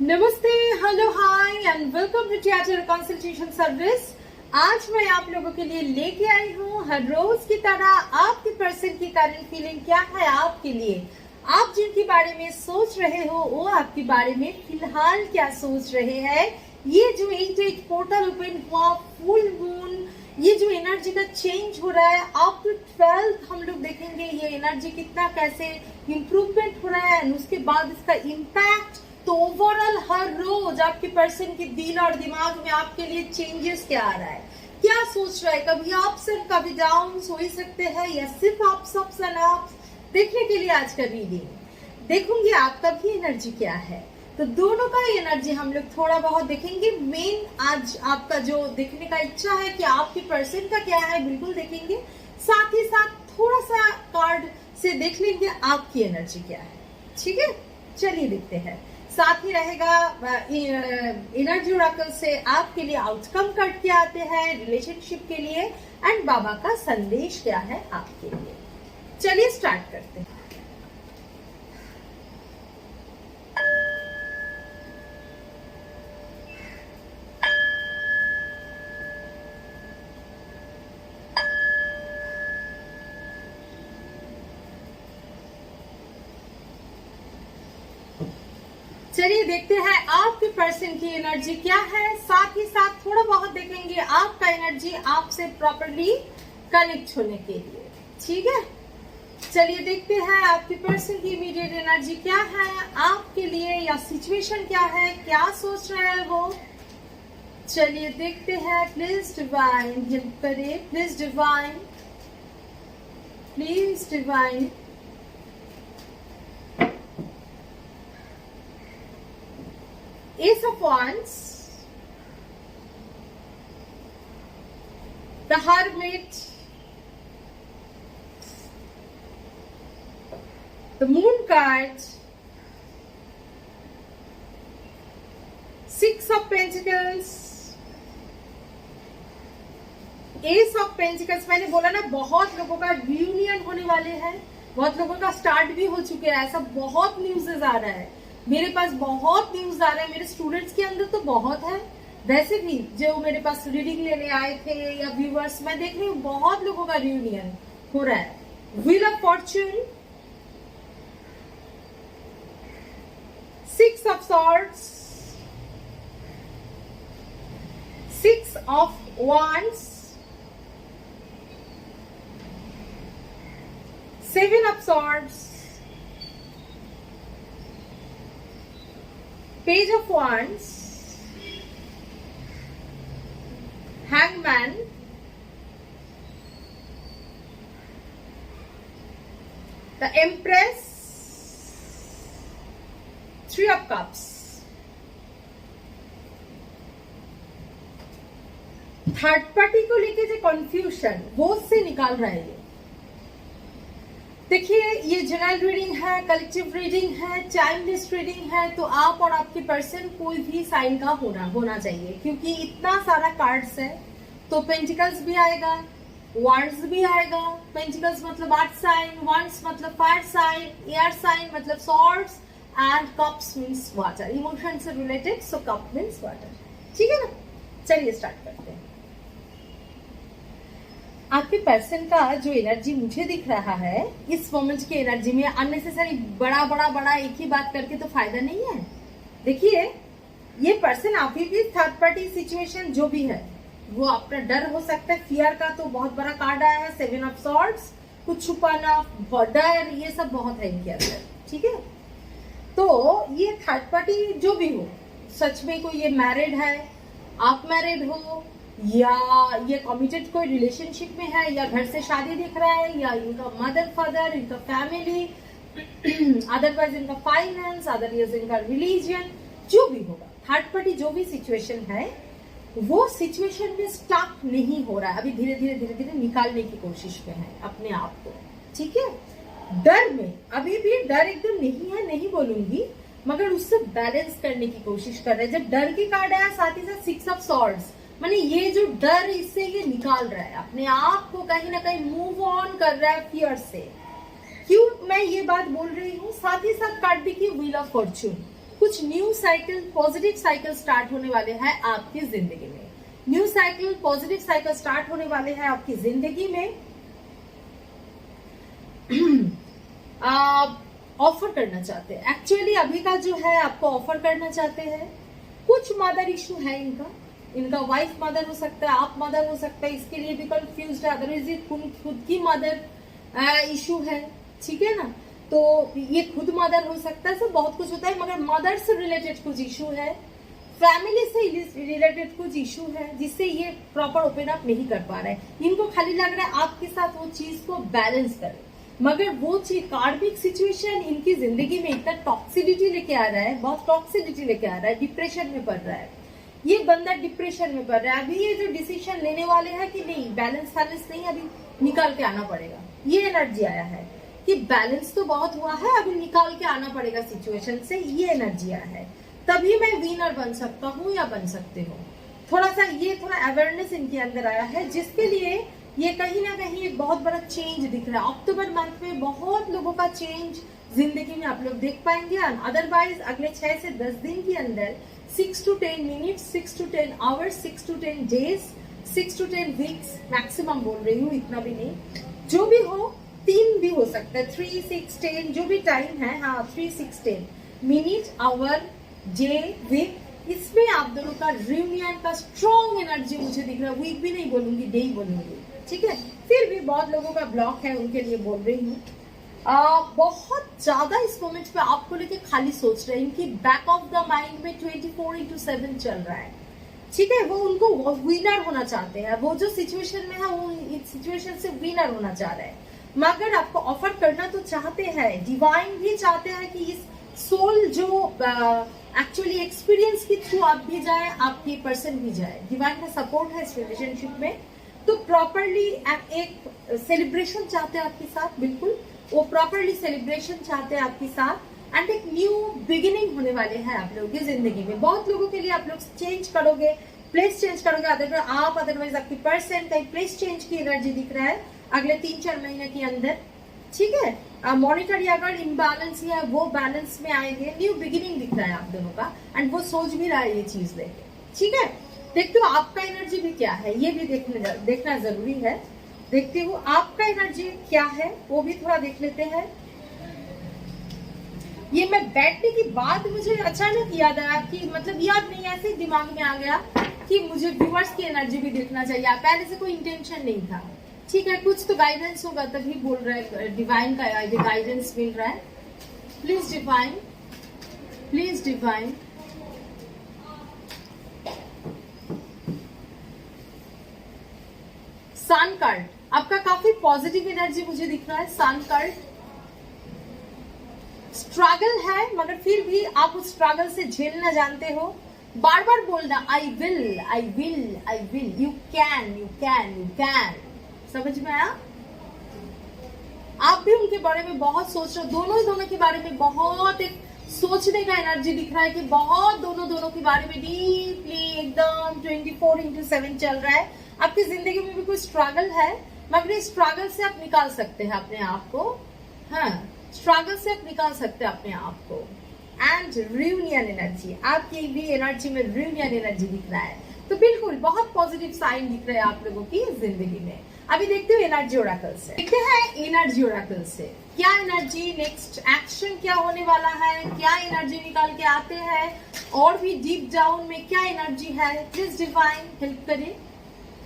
नमस्ते, hello, hi and welcome to theatre consultation service. आज मैं आप लोगों के लिए लेके आई हूँ हर रोज की तरह आपके पर्सन की करंट फीलिंग क्या है आपके लिए। आप जिनके बारे में सोच रहे हो वो आपके बारे में फिलहाल क्या सोच रहे हैं। ये जो 8 पोर्टल ओपन हुआ, फुल मून, ये जो एनर्जी का चेंज हो रहा है अप टू 12 हम लोग देखेंगे ये एनर्जी कितना कैसे इम्प्रूवमेंट हो रहा है और उसके बाद इसका इम्पैक्ट। तो ओवरऑल हर रोज आपके पर्सन के दिल और दिमाग में आपके लिए चेंजेस क्या आ रहा है, क्या सोच रहा है, कभी अप्स एंड कभी डाउन हो ही सकते हैं या सिर्फ अप्स एंड अप्स। देखने के लिए आज का रीडिंग देखूंगी आपका भी एनर्जी क्या है। तो दोनों का एनर्जी हम लोग थोड़ा बहुत देखेंगे। मेन आज आपका जो देखने का इच्छा है कि आपके पर्सन का क्या है बिल्कुल देखेंगे, साथ ही साथ थोड़ा सा कार्ड से देख लेंगे आपकी एनर्जी क्या है। ठीक है, चलिए देखते हैं। साथ ही रहेगा एनर्जी ओरेकल से आपके लिए आउटकम कार्ड क्या आते हैं रिलेशनशिप के लिए एंड बाबा का संदेश क्या है आपके लिए। चलिए स्टार्ट करते हैं। चलिए देखते हैं आपके पर्सन की एनर्जी क्या है, साथ ही साथ थोड़ा बहुत देखेंगे आपका एनर्जी आपसे प्रॉपर्ली कनेक्ट होने के लिए। ठीक है, चलिए देखते हैं आपके पर्सन की इमीडिएट एनर्जी क्या है आपके लिए या सिचुएशन क्या है, क्या सोच रहे हैं वो। चलिए देखते हैं। प्लीज डिवाइन हेल्प करे, please divine, please divine. Ace of Wands, the Hermit, the Moon card, Six of Pentacles, Ace of Pentacles। मैंने बोला ना बहुत लोगों का रियूनियन होने वाले हैं, बहुत लोगों का स्टार्ट भी हो चुके हैं, ऐसा बहुत न्यूज़ आ रहा है। मेरे पास बहुत न्यूज आ रहा है, मेरे स्टूडेंट्स के अंदर तो बहुत है, वैसे भी जो मेरे पास रीडिंग लेने आए थे या व्यूअर्स, मैं देख रही हूँ बहुत लोगों का रियूनियन हो रहा है। Wheel of Fortune, 6 of swords, 6 of wands, 7 of swords, Page of Wands, Hangman, the Empress, 3 of Cups। Third party को लेके जो कंफ्यूजन वो से निकाल रहा है ये। देखिए, ये जनरल रीडिंग है, कलेक्टिव रीडिंग है, टाइमलेस रीडिंग है, तो आप और आपके पर्सन कोई भी साइन का होना चाहिए, क्योंकि इतना सारा कार्ड्स है। तो पेंटिकल्स भी आएगा, वांड्स भी आएगा। पेंटिकल्स मतलब अर्थ साइन, वांड्स मतलब फायर साइन, एयर साइन मतलब swords and cups means water, emotion से रिलेटेड, सो कप मीन्स वाटर। ठीक है ना, चलिए स्टार्ट करते हैं। आपके पर्सन का जो एनर्जी मुझे दिख रहा है इस मोमेंट की एनर्जी में, अननेसेसरी बड़ा एक ही बात करके तो फायदा नहीं है। देखिए, ये पर्सन अभी भी थर्ड पार्टी सिचुएशन जो भी है वो अपना डर हो सकता है, फियर का तो बहुत बड़ा कार्ड आया है, 7 ऑफ सॉर्ड्स, कुछ छुपाना, डर, ये सब बहुत है इनके अंदर। ठीक है, तो ये थर्ड पार्टी जो भी हो, सच में कोई ये मैरिड है, आप मैरिड हो, या ये कमिटेड कोई रिलेशनशिप में है, या घर से शादी दिख रहा है, या इनका मदर फादर, इनका फैमिली, अदरवाइज इनका फाइनेंस, अदरवाइज इनका रिलीजन, जो भी होगा, थर्ड पार्टी जो भी सिचुएशन है वो सिचुएशन में स्टक नहीं हो रहा है, अभी धीरे धीरे निकालने की कोशिश में है अपने आप को। ठीक है, डर में अभी भी डर एकदम नहीं है नहीं बोलूंगी, मगर उससे बैलेंस करने की कोशिश कर रहे हैं। जब डर की कार्ड आया साथ ही साथ 6 ऑफ सॉर्ड्स, माने ये जो डर इससे ये निकाल रहा है, अपने आप को कहीं ना कहीं मूव ऑन कर रहा है फियर से। क्यों मैं ये बात बोल रही हूँ, साथ ही साथ कार्ड देखिए व्हील ऑफ फॉर्च्यून, कुछ new cycle, positive cycle start होने वाले हैं आपकी जिंदगी में। New cycle, positive cycle start होने वाले हैं आपकी जिंदगी में। आप ऑफर करना चाहते हैं, एक्चुअली अभी का जो है आपको ऑफर करना चाहते हैं। कुछ मदर इशू है इनका वाइफ मदर हो सकता है, आप मदर हो सकता है, इसके लिए भी कंफ्यूज है। अदरवाइज ये खुद की मदर इशू है, ठीक है ना। तो ये खुद मदर हो सकता है, सब बहुत कुछ होता है, मगर मदर से रिलेटेड कुछ इशू है, फैमिली से रिलेटेड कुछ इशू है, जिससे ये प्रॉपर ओपन अप नहीं कर पा रहे हैं। इनको खाली लग रहा है आपके साथ वो चीज को बैलेंस करें, मगर वो चीज कार्मिक सिचुएशन इनकी जिंदगी में इतना टॉक्सिसिटी लेके आ रहा है, बहुत टॉक्सिसिटी लेके आ रहा है, डिप्रेशन में पड़ रहा है। ये बंदा डिप्रेशन में पड़ रहा है। अभी ये जो डिसीजन लेने वाले हैं कि नहीं, बैलेंस नहीं, अभी निकाल के आना पड़ेगा, ये एनर्जी आया है कि बैलेंस तो बहुत हुआ है, अभी निकाल के आना पड़ेगा सिचुएशन से, ये एनर्जी आया है। तभी मैं विनर बन सकता हूँ या बन सकते हो। थोड़ा अवेयरनेस इनके अंदर आया है, जिसके लिए ये कहीं ना कहीं एक बहुत बड़ा चेंज दिख रहा है। अक्टूबर मंथ में बहुत लोगों का चेंज जिंदगी में आप लोग देख पाएंगे। अदरवाइज अगले 6 से 10 दिन के अंदर 6 to 10 minutes, 6 to 10 hours, 6 to 10 days, 6 to 10 weeks maximum बोल रही हूँ, इतना भी नहीं, जो भी हो, 3 भी हो सकता है, 3, 6, 10 जो भी टाइम है, हाँ 3, 6, 10 मिनट, आवर, डे, वीक, इसमें आप दोनों का रियूनियन का स्ट्रॉन्ग एनर्जी मुझे दिख रहा है। वीक भी नहीं बोलूंगी, डे ही बोलूंगी, ठीक है। फिर भी बहुत लोगों का ब्लॉक है, उनके लिए बोल रही हूँ। बहुत ज्यादा इस मोमेंट पे आपको लेके खाली सोच रहे हैं, इनकी बैक ऑफ द माइंड में 24/7 चल रहा है, ठीक है। वो उनको विनर होना चाहते हैं, वो जो सिचुएशन में है वो इस सिचुएशन से विनर होना चाह रहे हैं, मगर आपको ऑफर करना तो चाहते हैं। डिवाइन भी चाहते हैं कि इस सोल जो एक्चुअली एक्सपीरियंस के थ्रू आप भी जाए, आपकी पर्सन भी जाए, डिवाइन का सपोर्ट है इस रिलेशनशिप में। तो प्रॉपरली एक सेलिब्रेशन चाहते हैं आपके साथ, बिल्कुल वो प्रॉपरली सेलिब्रेशन चाहते हैं आपके साथ, एंड एक न्यू बिगिनिंग होने वाले हैं आप लोगों की जिंदगी में। बहुत लोगों के लिए आप लोग चेंज करोगे, प्लेस चेंज करोगे, अदरवाइज आपकी पर्सन कहीं प्लेस चेंज की एनर्जी दिख रहा है अगले 3-4 महीने के अंदर, ठीक है। मॉनिटरी अगर इम्बैलेंस है वो बैलेंस में आएंगे, न्यू बिगिनिंग दिख रहा है आप दोनों का, एंड वो सोच भी रहा है ये चीज लेके, ठीक है। देखते हो आपका एनर्जी भी क्या है, ये भी देखना जरूरी है। देखते हो आपका एनर्जी क्या है, वो भी थोड़ा देख लेते हैं। ये मैं बैठने की बाद मुझे अचानक याद आया कि मतलब याद नहीं, ऐसे दिमाग में आ गया कि मुझे व्यूअर्स की एनर्जी भी देखना चाहिए। पहले से कोई इंटेंशन नहीं था, ठीक है, कुछ तो गाइडेंस होगा तभी बोल रहा है, डिवाइन का गाइडेंस मिल रहा है। Please divine, please divine, sun card आपका काफी पॉजिटिव एनर्जी मुझे दिख रहा है। सन कार्ड, स्ट्रगल है मगर फिर भी आप उस स्ट्रगल से झेलना जानते हो। बार बार बोलना I will, I will, I will, you can, you can, you can. समझ में आया? आप भी उनके बारे में बहुत सोच रहे हो, दोनों के बारे में बहुत एक सोचने का एनर्जी दिख रहा है कि बहुत दोनों के बारे में डीपली एकदम 24/7 चल रहा है। आपकी जिंदगी में भी कोई स्ट्रगल है, मगर इस स्ट्रगल से आप निकाल सकते हैं अपने आप को, हाँ, स्ट्रगल से आप निकाल सकते हैं अपने आप को। एंड रियूनियन एनर्जी, आपकी भी एनर्जी में रियूनियन एनर्जी दिख रहा है, तो बिल्कुल बहुत पॉजिटिव साइन दिख रहे हैं आप लोगों की जिंदगी में। अभी देखते हो एनर्जी ओरेकल से, देखते हैं एनर्जी ओरेकल से क्या एनर्जी, नेक्स्ट एक्शन क्या होने वाला है, क्या एनर्जी निकाल के आते हैं, और भी डीप डाउन में क्या एनर्जी है। प्लीज डिवाइन हेल्प करें,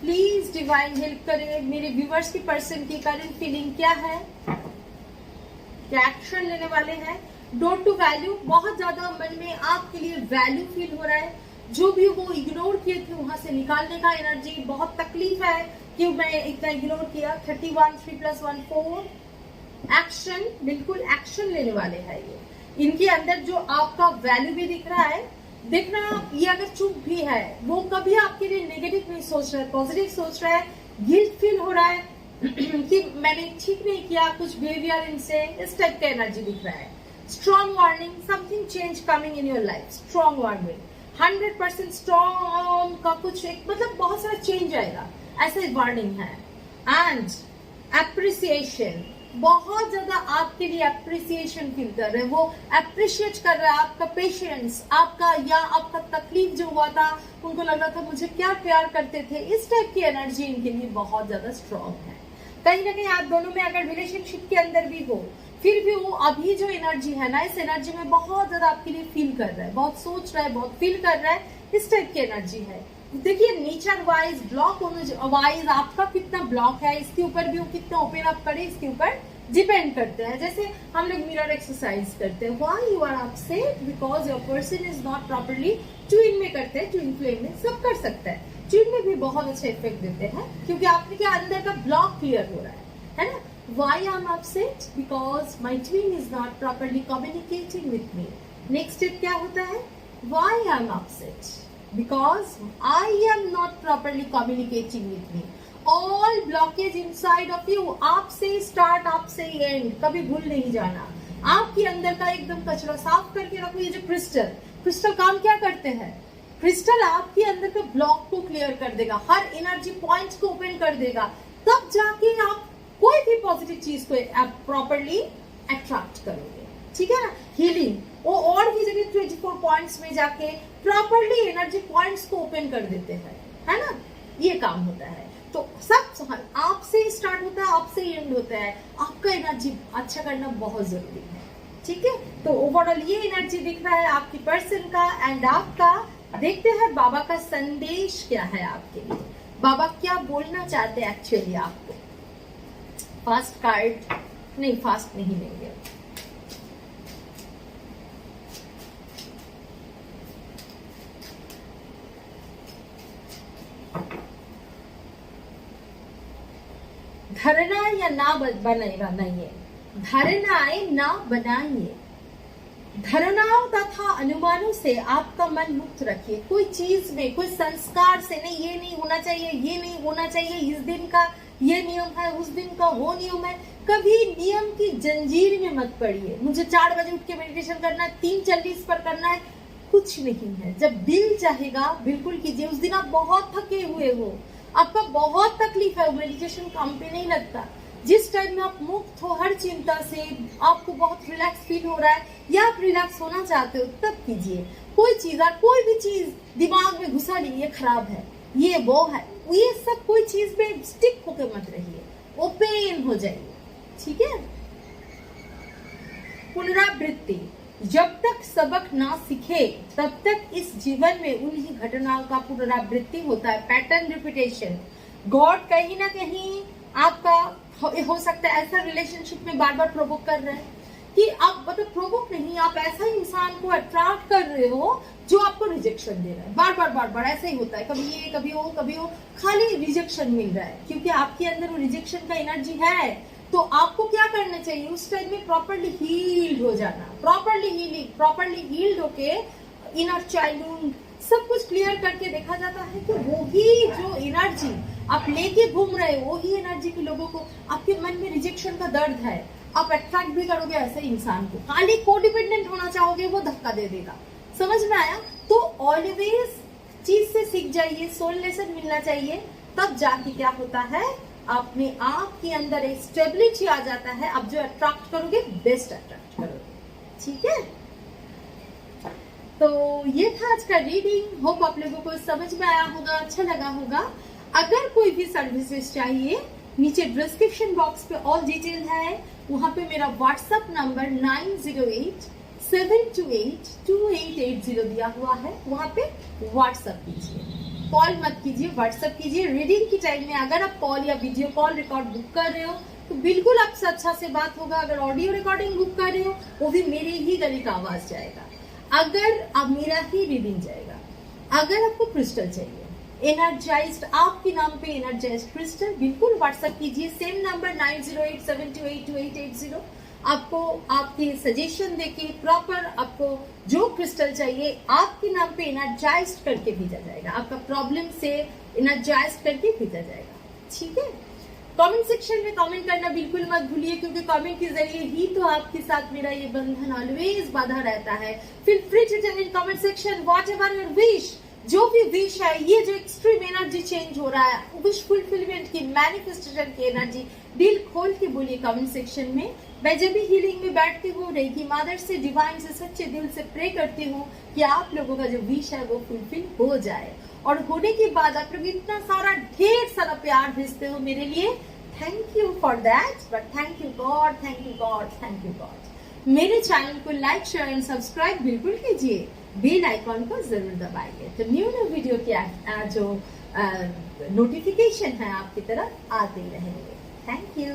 प्लीज डिवाइन हेल्प करें। मेरे व्यूवर्स की पर्सन की करंट फीलिंग क्या है, क्या एक्शन लेने वाले हैं। डोंट टू वैल्यू, बहुत ज्यादा मन में आपके लिए वैल्यू फील हो रहा है, जो भी वो इग्नोर किए थे वहां से निकालने का एनर्जी। बहुत तकलीफ है कि मैं इतना इग्नोर किया। 31, 3 + 1 4। एक्शन, बिल्कुल एक्शन लेने वाले हैं ये। इनके अंदर जो आपका वैल्यू भी दिख रहा है, देखना ये अगर चुप भी है वो कभी आपके लिए नेगेटिव नहीं सोच रहा है, पॉजिटिव सोच रहा है। गिल्ट फील हो रहा है कि मैंने ठीक नहीं किया कुछ बिहेवियर इनसे, इस टाइप का एनर्जी दिख रहा है। Strong warning, something change coming in your life. Strong warning, 100% strong का कुछ एक मतलब बहुत सारा चेंज आएगा, ऐसे वार्निंग है। एंड एप्रिसिएशन, बहुत ज्यादा आपके लिए अप्रिसिएशन फील कर रहे हैं, वो अप्रिशिएट कर रहा है आपका पेशेंस, आपका या आपका तकलीफ जो हुआ था, उनको लग रहा था मुझे क्या प्यार करते थे, इस टाइप की एनर्जी इनके लिए बहुत ज्यादा स्ट्रॉन्ग है। कहीं ना कहीं आप दोनों में अगर रिलेशनशिप के अंदर भी हो, फिर भी वो अभी जो एनर्जी है ना, इस एनर्जी में बहुत ज्यादा आपके लिए फील कर रहा है, बहुत सोच रहा है, बहुत फील कर रहा है, इस टाइप की एनर्जी है। देखिए नेचर वाइज ब्लॉक वाइज आपका कितना ब्लॉक है, इसके ऊपर भी वो कितना ओपन अप करे, इसके ऊपर डिपेंड करते हैं। जैसे हम लोग मिरर एक्सरसाइज करते हैं, why you are upset because your person is not properly, twin में करते हैं, ट्विन फ्लेम में सब कर सकता है, ट्विन में भी बहुत अच्छा इफेक्ट देते हैं, क्योंकि आपके क्या अंदर का ब्लॉक क्लियर हो रहा है ना। Why I'm upset? Because my twin is not properly communicating with me. Next step क्या होता है? Why I'm upset? Because I am not properly communicating with me. All blockage inside of you. आपसे start, आपसे end. कभी भूल नहीं जाना। आपके अंदर का एकदम कचरा साफ करके रखो। ये जो क्रिस्टल काम क्या करते हैं? क्रिस्टल आपके अंदर के ब्लॉक को क्लियर कर देगा, हर एनर्जी पॉइंट्स को ओपन कर देगा, तब जाके आप कोई भी पॉजिटिव चीज को आप प्रॉपरली अट्रैक्ट करोगे। ठीक है ना। हीलिंग वो और भी जगह 24 पॉइंट्स में जाके प्रॉपरली एनर्जी पॉइंट्स को ओपन कर देते हैं, है ना। ये काम होता है। तो सब आपसे स्टार्ट होता है, आपसे एंड होता है। आपका एनर्जी अच्छा करना बहुत जरूरी है। ठीक है। तो ओवरऑल ये एनर्जी दिख रहा है आपकी पर्सन का एंड आपका। देखते हैं बाबा का संदेश क्या है आपके लिए, बाबा क्या बोलना चाहते हैं एक्चुअली आपको। फास्ट कार्ड नहीं, फास्ट नहीं लेंगे। धरना या ना बनाइए, धारणाएं ना बनाइए। धारणाओं तथा अनुमानों से आपका मन मुक्त रखिए। कोई चीज में, कोई संस्कार से नहीं, ये नहीं होना चाहिए, ये नहीं होना चाहिए, इस दिन का ये नियम है, उस दिन का वो नियम है। कभी नियम की जंजीर में मत पड़िए। मुझे 4 बजे उठ के मेडिटेशन करना है, 3:40 पर करना है, कुछ नहीं है। जब दिल चाहेगा बिल्कुल कीजिए। उस दिन आप बहुत थके हुए हो, आपका बहुत तकलीफ है, मेडिटेशन काम पे नहीं लगता। जिस टाइम में आप मुक्त हो हर चिंता से, आपको बहुत रिलैक्स फील हो रहा है या आप रिलैक्स होना चाहते हो, तब कीजिए। कोई भी चीज दिमाग में घुसा नहीं, ये खराब है, ये वो है, ये सब कोई चीज में स्टिक होकर मत रहिए, ओपन हो जाइए। ठीक है। पुनरावृत्ति, जब तक सबक ना सीखे तब तक इस जीवन में उन्हीं घटनाओं का पुनरावृत्ति होता है, पैटर्न रिपीटेशन। गॉड कहीं ना कहीं आपका हो सकता है ऐसा रिलेशनशिप में बार बार प्रोवोक कर रहे हैं कि आप मतलब प्रोवोक नहीं, आप ऐसा इंसान को अट्रैक्ट कर रहे हो जो आपको रिजेक्शन दे रहा है। बार बार ऐसा ही होता है, कभी ये कभी वो, खाली रिजेक्शन मिल रहा है क्योंकि आपके अंदर वो रिजेक्शन का एनर्जी है। तो आपको क्या करना चाहिए उस टाइम में? प्रॉपरली हील्ड हो जाना, प्रॉपरली हील्ड होके इनर चाइल्ड सब कुछ क्लियर करके देखा जाता है कि वो ही जो एनर्जी आप लेके घूम रहे हो, वही एनर्जी के लोगों को, आपके मन में रिजेक्शन का दर्द है, आप अट्रैक्ट भी करोगे ऐसे इंसान को। खाली कोडिपेंडेंट होना चाहोगे, वो धक्का दे देगा। समझ में आया? तो ऑलवेज चीज से सीख जाइए, सोल लेसन मिलना चाहिए, तब जाके क्या होता है, अपने आप के अंदर एक स्टेबिलिटी आ जाता है। अब जो अट्रैक्ट करोगे, बेस्ट अट्रैक्ट करोगे। ठीक है। तो ये था आज का रीडिंग। होप आप लोगों को समझ में आया होगा, अच्छा लगा होगा। अगर कोई भी सर्विसेज चाहिए, नीचे डिस्क्रिप्शन बॉक्स पे ऑल डिटेल है, वहां पे मेरा व्हाट्सएप नंबर 9087282880 दिया हुआ है, वहां पे व्हाट्सएप कीजिए, कॉल मत कीजिए, व्हाट्सएप कीजिए। रीडिंग की टाइम में अगर आप कॉल या वीडियो कॉल रिकॉर्ड बुक कर रहे हो तो बिल्कुल आपसे अच्छा से बात होगा। अगर ऑडियो रिकॉर्डिंग बुक कर रहे हो, वो भी मेरे ही गले का आवाज जाएगा, अगर अब मेरा ही रीडिंग जाएगा। अगर आपको क्रिस्टल चाहिए, एनर्जाइज्ड, आपके नाम पे एनर्जाइज्ड क्रिस्टल, बिल्कुल व्हाट्सएप कीजिए, सेम नंबर 9087282880। आपको आपके सजेशन देके प्रॉपर आपको जो क्रिस्टल चाहिए आपके नाम पे एनर्जाइज्ड करके भेजा जाएगा, आपका प्रॉब्लम से एनर्जाइज्ड करके भेजा जाएगा। ठीक है। कमेंट सेक्शन में कमेंट करना बिल्कुल मत भूलिए, क्योंकि कमेंट के जरिए ही तो आपके साथ मेरा ये बंधन ऑलवेज बाधा रहता है। Feel free to tell in comment section whatever your wish, जो भी विश है, ये जो एक्सट्रीम एनर्जी चेंज हो रहा है, विश फुलफिलमेंट की, मैनिफेस्टेशन की एनर्जी, दिल खोल के बोलिए कमेंट सेक्शन में। मैं जब भी हीलिंग में बैठती हूँ, रेकी मदर से, डिवाइन से सच्चे दिल से प्रे करती हूँ कि आप लोगों का जो विश है वो फुलफिल हो जाए। और होने के बाद आप लोग इतना सारा ढेर सारा प्यार भेजते हो मेरे लिए, thank you for that. But thank you God, thank you God, thank you God. मेरे चैनल को लाइक, शेयर एंड सब्सक्राइब बिल्कुल कीजिए, बेल आइकॉन को जरूर दबाइए, तो न्यू वीडियो की जो नोटिफिकेशन है आपकी तरफ आते रहेंगे। Thank you.